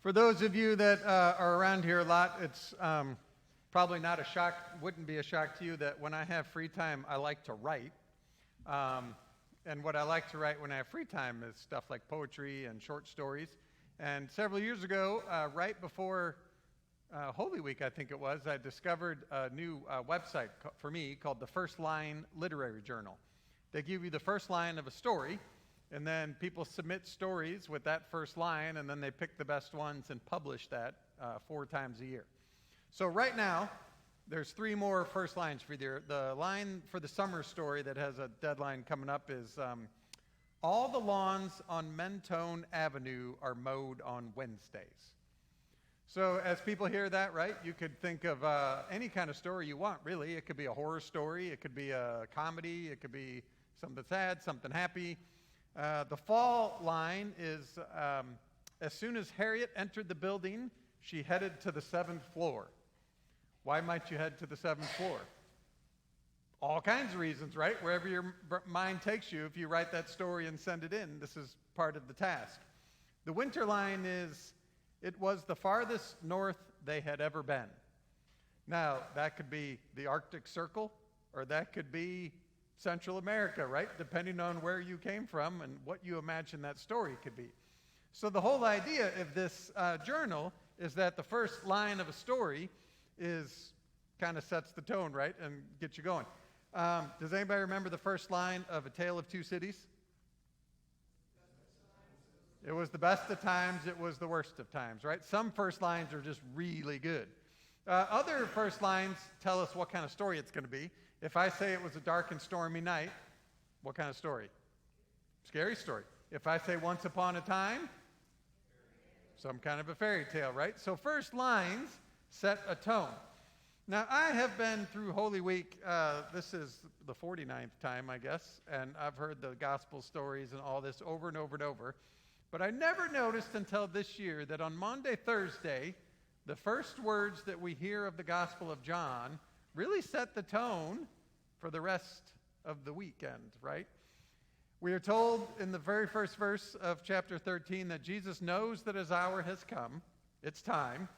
For those of you that are around here a lot, it's probably not a shock, wouldn't be a shock to you that when I have free time, I like to write. And what I like to write when I have free time is stuff like poetry and short stories. And several years ago, right before Holy Week, I think it was, I discovered a new website for me called the First Line Literary Journal. They give you the first line of a story, and then people submit stories with that first line, and then they pick the best ones and publish that 4 times a year. So right now, there's 3 more first lines for you. The line for the summer story that has a deadline coming up is, all the lawns on Mentone Avenue are mowed on Wednesdays. So as people hear that, right, you could think of any kind of story you want, really. It could be a horror story. It could be a comedy. It could be something sad, something happy. The fall line is, as soon as Harriet entered the building, she headed to the 7th floor. Why might you head to the 7th floor? All kinds of reasons, right? Wherever your mind takes you, if you write that story and send it in, this is part of the task. The winter line is, it was the farthest north they had ever been. Now, that could be the Arctic Circle, or that could be Central America, right? Depending on where you came from and what you imagine that story could be. So the whole idea of this journal is that the first line of a story is kind of sets the tone, right, and gets you going. Does anybody remember the first line of A Tale of Two Cities? It was the best of times, it was the worst of times, right? Some first lines are just really good. Other first lines tell us what kind of story it's going to be. If I say it was a dark and stormy night, what kind of story? Scary story. If I say once upon a time, some kind of a fairy tale, right? So first lines set a tone. Now, I have been through Holy Week, this is the 49th time, I guess, and I've heard the gospel stories and all this over and over and over. But I never noticed until this year that on Maundy, Thursday, the first words that we hear of the Gospel of John really set the tone for the rest of the weekend, right? We are told in the very first verse of chapter 13 that Jesus knows that his hour has come, it's time,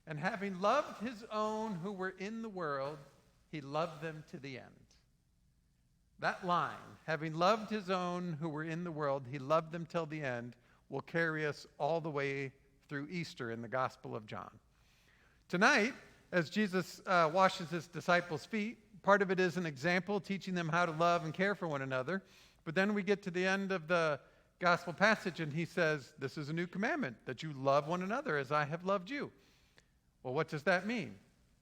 and having loved his own who were in the world, he loved them to the end. That line, having loved his own who were in the world, he loved them till the end, will carry us all the way through Easter in the Gospel of John. Tonight, as Jesus washes his disciples' feet, part of it is an example, teaching them how to love and care for one another. But then we get to the end of the Gospel passage, and he says, this is a new commandment, that you love one another as I have loved you. Well, what does that mean?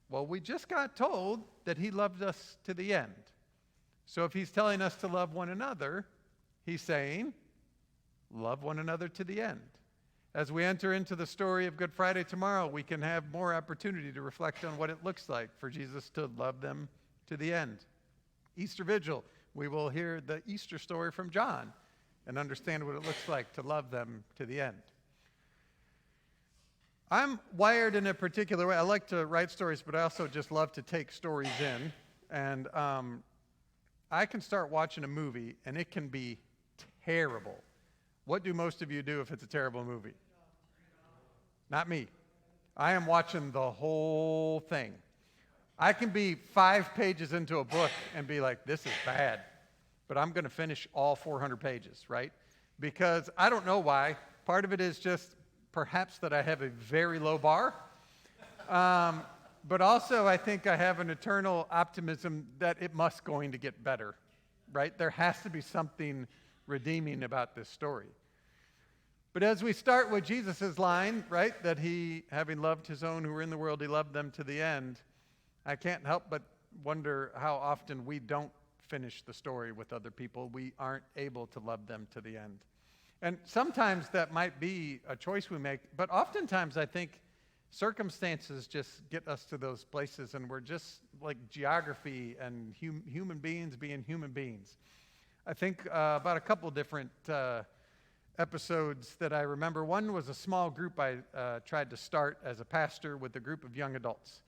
Well, we just got told that he loved us to the end. So if he's telling us to love one another, he's saying, love one another to the end. As we enter into the story of Good Friday tomorrow, we can have more opportunity to reflect on what it looks like for Jesus to love them to the end. Easter Vigil, we will hear the Easter story from John and understand what it looks like to love them to the end. I'm wired in a particular way. I like to write stories, but I also just love to take stories in. And I can start watching a movie, and it can be terrible. What do most of you do if it's a terrible movie? Not me. I am watching the whole thing. I can be 5 pages into a book and be like, this is bad. But I'm going to finish all 400 pages, right? Because I don't know why. Part of it is just perhaps that I have a very low bar. But also I think I have an eternal optimism that it must going to get better, right? There has to be something redeeming about this story. But as we start with Jesus' line, right, that he, having loved his own who were in the world, he loved them to the end, I can't help but wonder how often we don't finish the story with other people. We aren't able to love them to the end. And sometimes that might be a choice we make, but oftentimes I think circumstances just get us to those places, and we're just like geography and human beings being human beings. I think about a couple different episodes that I remember. One was a small group I tried to start as a pastor with a group of young adults.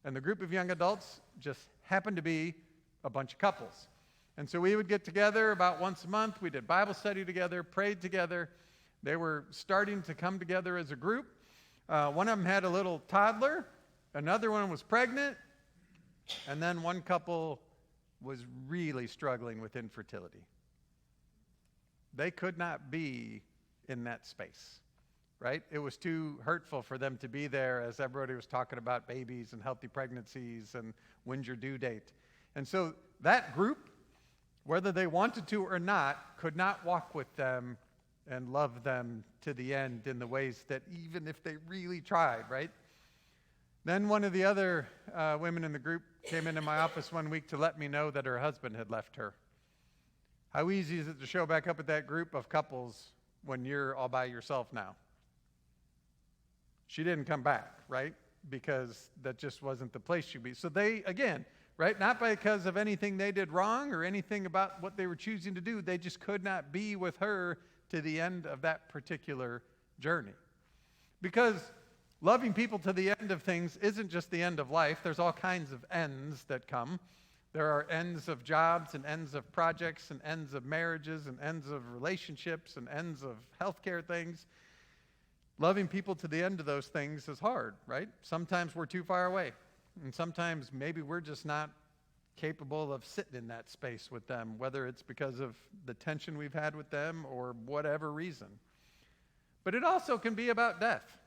And the group of young adults just happened to be a bunch of couples. And so we would get together about once a month. We did Bible study together, prayed together. They were starting to come together as a group. One of them had a little toddler, another one was pregnant, and then one couple was really struggling with infertility. They could not be in that space, right? It was too hurtful for them to be there as everybody was talking about babies and healthy pregnancies and when's your due date. And so that group, whether they wanted to or not, could not walk with them and love them to the end in the ways that even if they really tried, right? Then one of the other women in the group came into my office one week to let me know that her husband had left her. How easy is it to show back up at that group of couples when you're all by yourself now? She didn't come back, right? Because that just wasn't the place she'd be. So they, again, right, not because of anything they did wrong or anything about what they were choosing to do, they just could not be with her to the end of that particular journey. Because loving people to the end of things isn't just the end of life. There's all kinds of ends that come. There are ends of jobs and ends of projects and ends of marriages and ends of relationships and ends of healthcare things. Loving people to the end of those things is hard, right? Sometimes we're too far away. And sometimes maybe we're just not capable of sitting in that space with them, whether it's because of the tension we've had with them or whatever reason. But it also can be about death.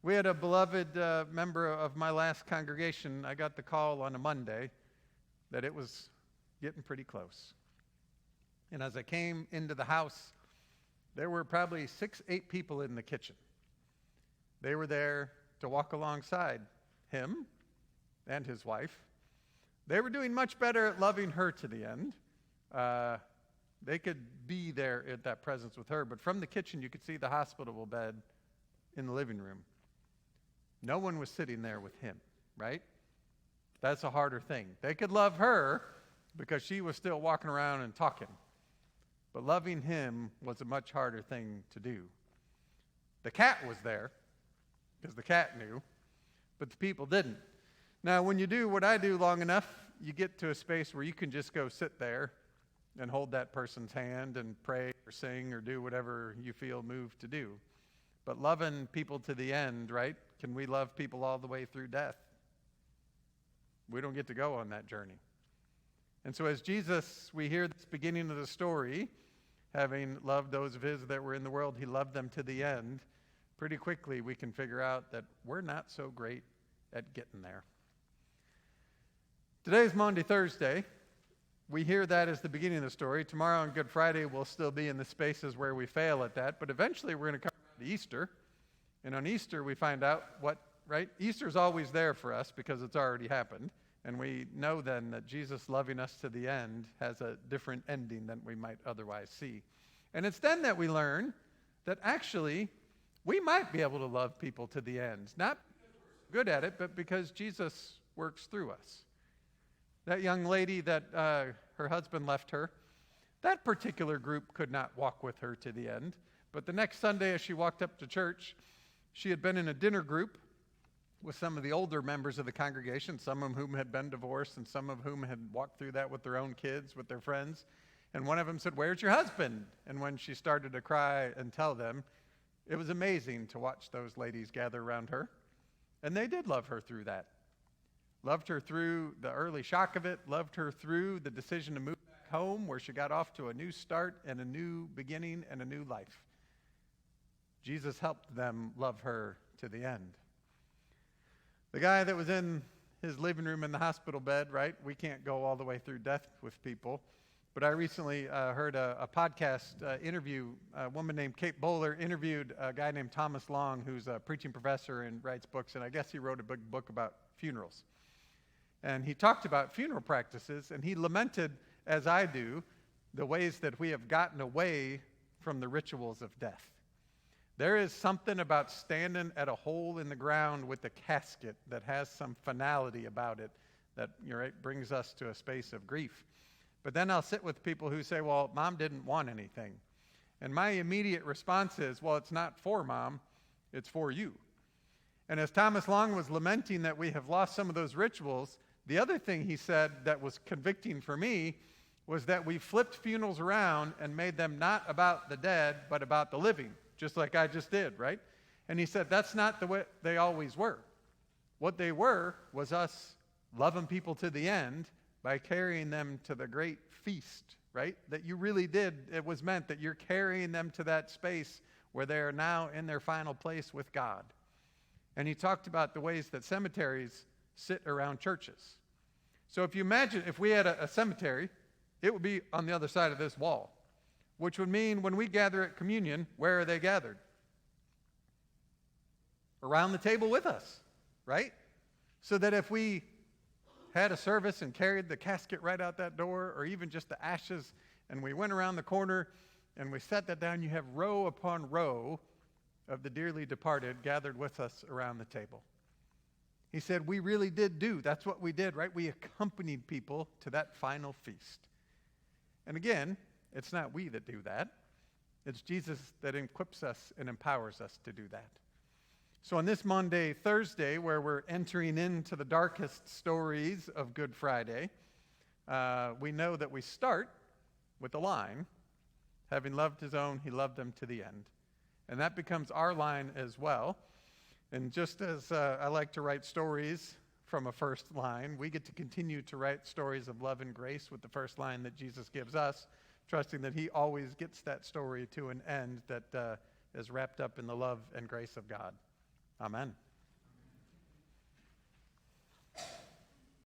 We had a beloved member of my last congregation. I got the call on a Monday that it was getting pretty close. And as I came into the house, there were probably 6-8 people in the kitchen. They were there to walk alongside him and his wife. They were doing much better at loving her to the end. They could be there at that presence with her, but from the kitchen you could see the hospitable bed in the living room. No one was sitting there with him, right? That's a harder thing. They could love her because she was still walking around and talking. But loving him was a much harder thing to do. The cat was there because the cat knew, but the people didn't. Now, when you do what I do long enough, you get to a space where you can just go sit there and hold that person's hand and pray or sing or do whatever you feel moved to do. But loving people to the end, right? Can we love people all the way through death? We don't get to go on that journey. And so as Jesus, we hear this beginning of the story, having loved those of his that were in the world, he loved them to the end. Pretty quickly we can figure out that we're not so great at getting there. Today's Maundy, Thursday. We hear that as the beginning of the story. Tomorrow on Good Friday we'll still be in the spaces where we fail at that, but eventually we're going to come to Easter. And on Easter we find out what, right? Easter's always there for us because it's already happened. And we know then that Jesus loving us to the end has a different ending than we might otherwise see. And it's then that we learn that actually we might be able to love people to the end. Not because we're good at it, but because Jesus works through us. That young lady that her husband left her, that particular group could not walk with her to the end. But the next Sunday as she walked up to church, she had been in a dinner group with some of the older members of the congregation, some of whom had been divorced and some of whom had walked through that with their own kids, with their friends. And one of them said, "Where's your husband?" And when she started to cry and tell them, it was amazing to watch those ladies gather around her. And they did love her through that. Loved her through the early shock of it, loved her through the decision to move back home where she got off to a new start and a new beginning and a new life. Jesus helped them love her to the end. The guy that was in his living room in the hospital bed, right? We can't go all the way through death with people. But I recently heard a podcast interview. A woman named Kate Bowler interviewed a guy named Thomas Long, who's a preaching professor and writes books, and I guess he wrote a big book about funerals. And he talked about funeral practices, and he lamented, as I do, the ways that we have gotten away from the rituals of death. There is something about standing at a hole in the ground with a casket that has some finality about it that brings us to a space of grief. But then I'll sit with people who say, "Well, Mom didn't want anything." And my immediate response is, "Well, it's not for Mom, it's for you." And as Thomas Long was lamenting that we have lost some of those rituals, the other thing he said that was convicting for me was that we flipped funerals around and made them not about the dead, but about the living, just like I just did, right? And he said, that's not the way they always were. What they were was us loving people to the end by carrying them to the great feast, right? That you really did. It was meant that you're carrying them to that space where they are now in their final place with God. And he talked about the ways that cemeteries sit around churches. So if you imagine if we had a cemetery, it would be on the other side of this wall, which would mean when we gather at communion, where are they gathered? Around the table with us, right? So that if we had a service and carried the casket right out that door, or even just the ashes, and we went around the corner and we set that down, you have row upon row of the dearly departed gathered with us around the table. He said, we really did that's what we did, right? We accompanied people to that final feast. And again, it's not we that do that. It's Jesus that equips us and empowers us to do that. So on this Maundy, Thursday, where we're entering into the darkest stories of Good Friday, we know that we start with the line, having loved his own, he loved them to the end. And that becomes our line as well. And just as I like to write stories from a first line, we get to continue to write stories of love and grace with the first line that Jesus gives us, trusting that he always gets that story to an end that is wrapped up in the love and grace of God. Amen.